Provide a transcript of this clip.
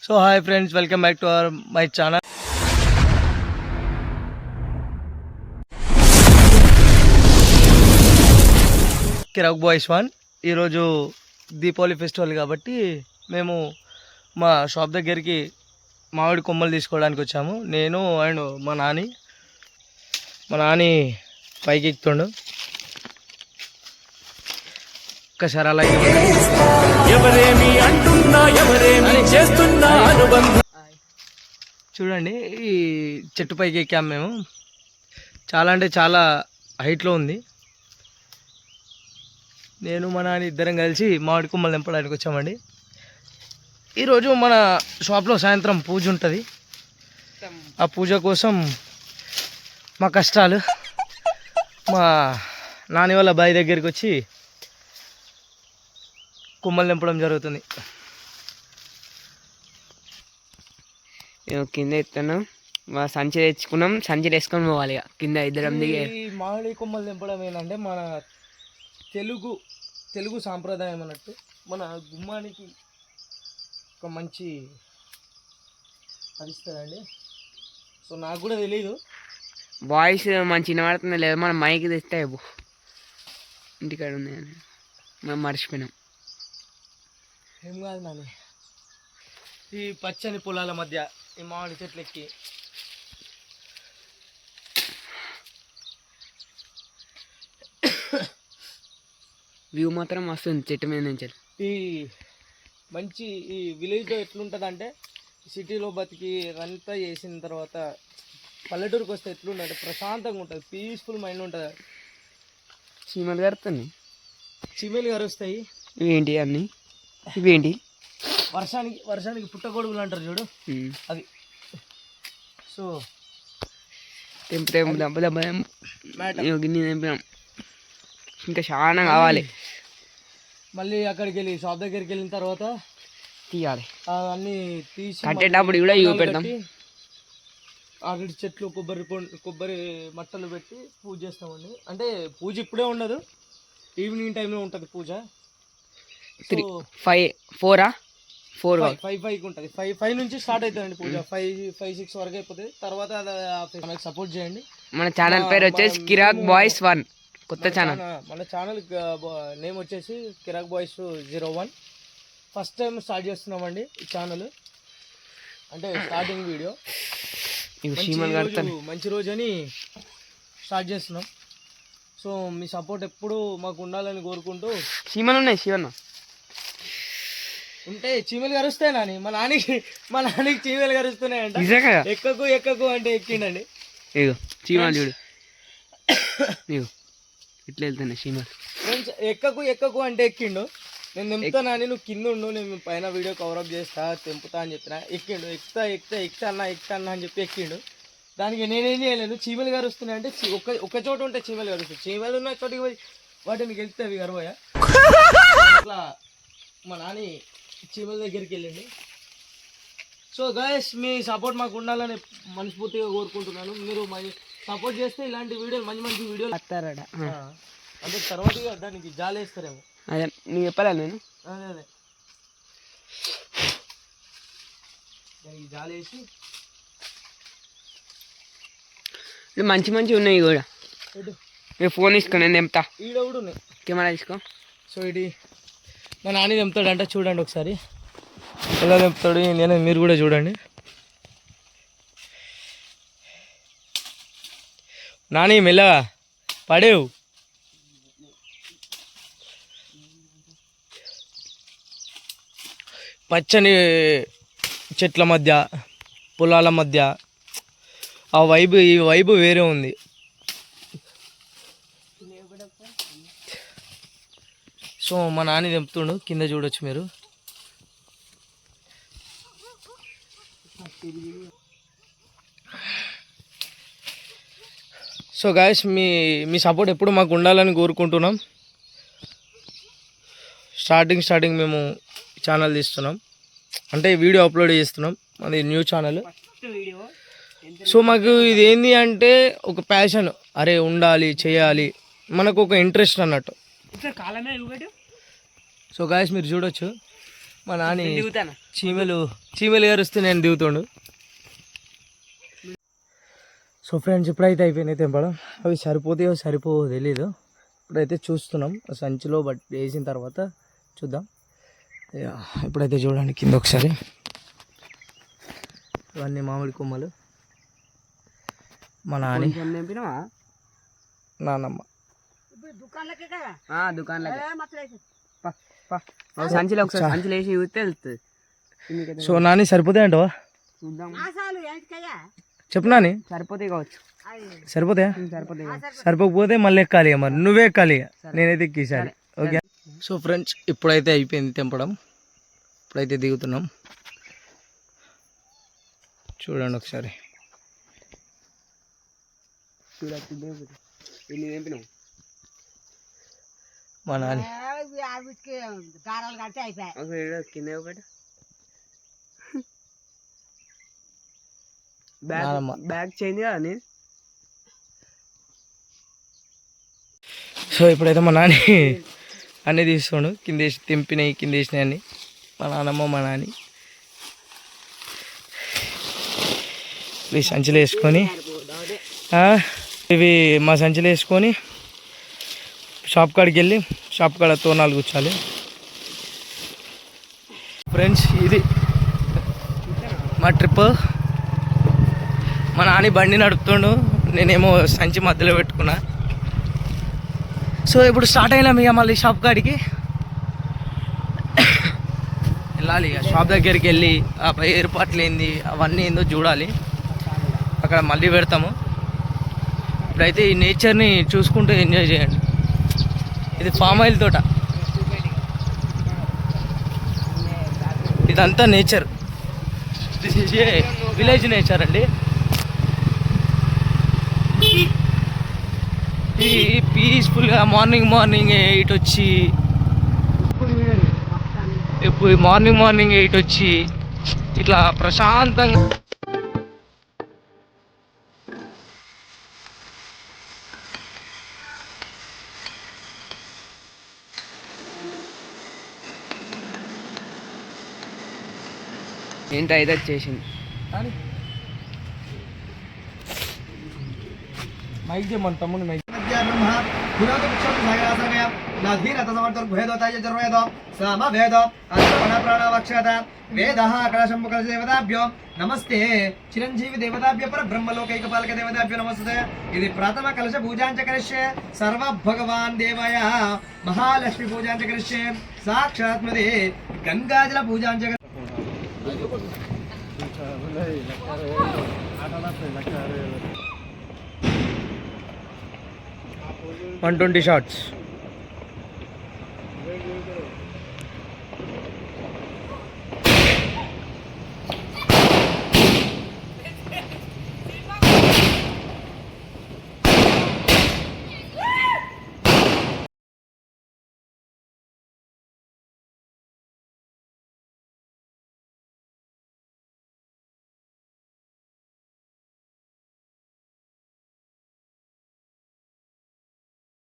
So hi friends, welcome back to my channel. కిరాక్ boys one. ఈరోజు Deepavali festival కాబట్టి మేము మా షాప్ దగ్గరికి మామిడి కొమ్మలు తీసుకోవడానికి వచ్చాము. నేను అండ్ మా నాని పైకి ఎక్కుతుండు. ఒక్కసారి అలాగే చూడండి, ఈ చెట్టు పైకి ఎక్కాము మేము. చాలా అంటే చాలా హైట్లో ఉంది. నేను మా నాన్న ఇద్దరం కలిసి మామిడి కొమ్మలు నింపడానికి వచ్చామండి. ఈరోజు మన షాప్లో సాయంత్రం పూజ ఉంటుంది. ఆ పూజ కోసం మా కష్టాలు మా నాని వాళ్ళ బావి దగ్గరికి వచ్చి కొమ్మలు నింపడం జరుగుతుంది. కింద ఎత్తాను, సంచి తెచ్చుకున్నాం, సంచి వేసుకొని పోవాలి కింద ఇద్దరం దిగి. ఈ మామిడి కొమ్మలు నింపడం ఏంటంటే మన తెలుగు సాంప్రదాయం అన్నట్టు. మన గుమ్మానికి ఒక మంచి అదిస్తుందండి. సో నాకు కూడా తెలీదు. వాయిస్ మంచి వినబడుతుంది లేదు, మనం మైక్ తెస్తే ఇంటికాడ ఉన్నాయని మనం మర్చిపోయినాం. ఏం కాదు నాని, ఈ పచ్చని పొలాల మధ్య ఈ మామిడి చెట్లు ఎక్కి వ్యూ మాత్రం వస్తుంది చెట్టు మీద నుంచి. ఈ మంచి ఈ విలేజ్లో ఎట్లుంటుంది అంటే, సిటీలో బతికి అంతా చేసిన తర్వాత పల్లెటూరుకి వస్తే ఎట్లుంటుంది, ప్రశాంతంగా ఉంటుంది, పీస్ఫుల్ మైండ్ ఉంటుంది. చీమలు కరుతుంది, చీమలు కరుస్తాయి. ఇవేంటి అన్నీ, ఇవేంటి వర్షానికి పుట్టగొడుగులు అంటారు చూడు, అది. సో తెంపుతాం దెబ్బ దెబ్బ గిన్నె తెంపాం, ఇంకా చాలా కావాలి. మళ్ళీ అక్కడికి వెళ్ళి షాప్ దగ్గరికి వెళ్ళిన తర్వాత తీయాలి, అన్నీ తీసి కట్టేటప్పుడు కూడా ఇవి పెడతాం. అరటి చెట్లు కొబ్బరి మట్టలు పెట్టి పూజ చేస్తామండి. అంటే పూజ ఇప్పుడే ఉండదు, ఈవినింగ్ టైంలో ఉంటుంది పూజ. 5 ఉంటుంది. 5 నుంచి స్టార్ట్ అవుతుందండి పూజ. 5-6 వరకు అయిపోతుంది. తర్వాత మనకి సపోర్ట్ చేయండి. మన ఛానల్ పేరు వచ్చేసి కిరాక్ బాయ్స్ 1, కొత్త ఛానల్. మన ఛానల్ నేమ్ వచ్చేసి కిరాక్ బాయ్స్ 01. ఫస్ట్ టైం స్టార్ట్ చేస్తున్నామండి ఈ ఛానల్. అంటే స్టార్టింగ్ వీడియో మంచి రోజు అని స్టార్ట్ చేస్తున్నాం. సో మీ సపోర్ట్ ఎప్పుడు మాకు ఉండాలని కోరుకుంటూ. చీమలు ఉన్నాయి, శివన్న ఉంటే చీమలు కరుస్తాయి నాని. మా నానికి చీమలు కరుస్తున్నాయంట. ఎక్కకు అంటే ఎక్కిండండి. ఇగో చీమలు చూడు, ఇగో ఇట్లా వెళ్తున్నాయి చీమలు. ఎక్కకు అంటే ఎక్కిండు. నేను తెంపుతా నాని, నువ్వు కింద ఉండు, నేను పైన వీడియో కవరప్ చేస్తా, తెంపుతా అని చెప్పిన. ఎక్కిండు. ఎక్కుతా అన్న అని చెప్పి ఎక్కిండు. దానికి నేనేం చేయలేను. చీమలు కరుస్తున్నాయి అంటే ఒక్క చోట ఉంటే చీమలు కరుస్తాయి. చీమలు ఉన్న చోటికి పోయి వాటిని గెలిస్తే అవి కరవయా? అట్లా మా నాని చీమల దగ్గరికి వెళ్ళండి. సో గైస్, మీ సపోర్ట్ మాకు ఉండాలని మనస్ఫూర్తిగా కోరుకుంటున్నాను. మీరు సపోర్ట్ చేస్తే ఇలాంటి వీడియోలు మంచి వీడియోలు వస్తారట. అంటే తర్వాత దానికి జాలేస్తారేమో. అదే నీకు చెప్పాలా నేను? అదే దానికి జాలేసి మంచి ఉన్నాయి కూడా. ఫోన్ తీసుకో, నేను తెంపుతా. ఈడ కూడా ఉన్నాయి, కెమెరా తీసుకో. సో ఇది మా నాని తెంపుతాడంట, చూడండి ఒకసారి ఎలా తెంపుతాడు నేను, మీరు కూడా చూడండి. నాని మెల్లగా పడేవు. పచ్చని చెట్ల మధ్య పొలాల మధ్య ఈ వైబు వేరే ఉంది. సో మా నాని తెంపుతుండు, కింద చూడొచ్చు మీరు. సో గాయస్, మీ సపోర్ట్ ఎప్పుడు మాకు ఉండాలని కోరుకుంటున్నాం. స్టార్టింగ్ మేము ఛానల్ తీస్తున్నాం, అంటే వీడియో అప్లోడ్ చేస్తున్నాం. అది న్యూ ఛానల్. సో మాకు ఇది ఏంది అంటే ఒక ప్యాషన్. అరే ఉండాలి, చేయాలి, మనకు ఒక ఇంట్రెస్ట్ అన్నట్టు. సో గాయస్ మీరు చూడొచ్చు, మా నాని దిగుతాను. చీమలు ఏరుస్తూ నేను దిగుతుండు. సో ఫ్రెండ్స్ ఇప్పుడైతే అయిపోయినాయి తెంపడం. అవి సరిపోతాయో సరిపోవో తెలీదు. ఇప్పుడైతే చూస్తున్నాం సంచిలో వేసిన తర్వాత చూద్దాం. ఇప్పుడైతే చూడండి కింద ఒకసారి, ఇవన్నీ మామిడి కొమ్మలు. మా నాని నానమ్మ సంచిలో ఒకసారి సంచిలో వేసి చూస్తే వెళ్తుంది. సో నాని సరిపోతాయి అంటవా? చెప్పు నాని. సరిపోతాయి కావచ్చు. సరిపోతాయా? సరిపోతాయి. సరిపోకపోతే మళ్ళీ ఎక్కాలి ఇక, మరి నువ్వే ఎక్కాలి ఇక, నేనైతే ఎక్కేసారి. ఓకే. సో ఫ్రెండ్స్ ఇప్పుడైతే అయిపోయింది తెంపడం. ఇప్పుడైతే దిగుతున్నాం. చూడండి ఒకసారి. మా నాని బ్యాగ్ చేంజ్ కానీ. సో ఇప్పుడైతే మా నాని అన్నీ తీసుకోండు. కింద వేసి తెంపినాయి, కింద వేసినాయి అన్నీ. మా నాన్నమ్మ మా నాని ఇవి సంచిలో వేసుకొని, ఇవి మా సంచిలో వేసుకొని షాప్ కాడికి వెళ్ళి షాప్ కాడ తోనాలు కూర్చోాలి. ఫ్రెండ్స్ ఇది మా ట్రిప్. మా నాని బండి నడుపుతుండు, నేనేమో సంచి మధ్యలో పెట్టుకున్నా. సో ఇప్పుడు స్టార్ట్ అయినాం ఇక మళ్ళీ షాప్ కాడికి వెళ్ళాలి. ఇక షాప్ దగ్గరికి వెళ్ళి ఆ పై ఏర్పాట్లు ఏంది అవన్నీ ఏందో చూడాలి. అక్కడ మళ్ళీ పెడతాము. ఇప్పుడైతే ఈ నేచర్ని చూసుకుంటూ ఎంజాయ్ చేయండి. ఇది ఫామ్ ఆయిల్ తోట, ఇదంతా nature. This is a village nature అండి. ఇది పీస్ఫుల్గా మార్నింగ్ 8 వచ్చి, ఇప్పుడు మార్నింగ్ 8 వచ్చి ఇట్లా ప్రశాంతంగా ఏంటి అయితే వచ్చేసింది. మైక్ చేయమని తమ్ముడు మైక్. నమస్తే చిరంజీవి దేవతాభ్య పర బ్రహ్మలోకైకపాలక దేవతాభ్యో నమస్తే. ఇది ప్రథమ కలశ పూజాంచ కరిష్యే. సర్వ భగవాన్ దేవాయ మహాలక్ష్మి పూజాంచ కరిష్యే. సాక్షాత్మదే గంగాజల పూజాంచ 120 shots.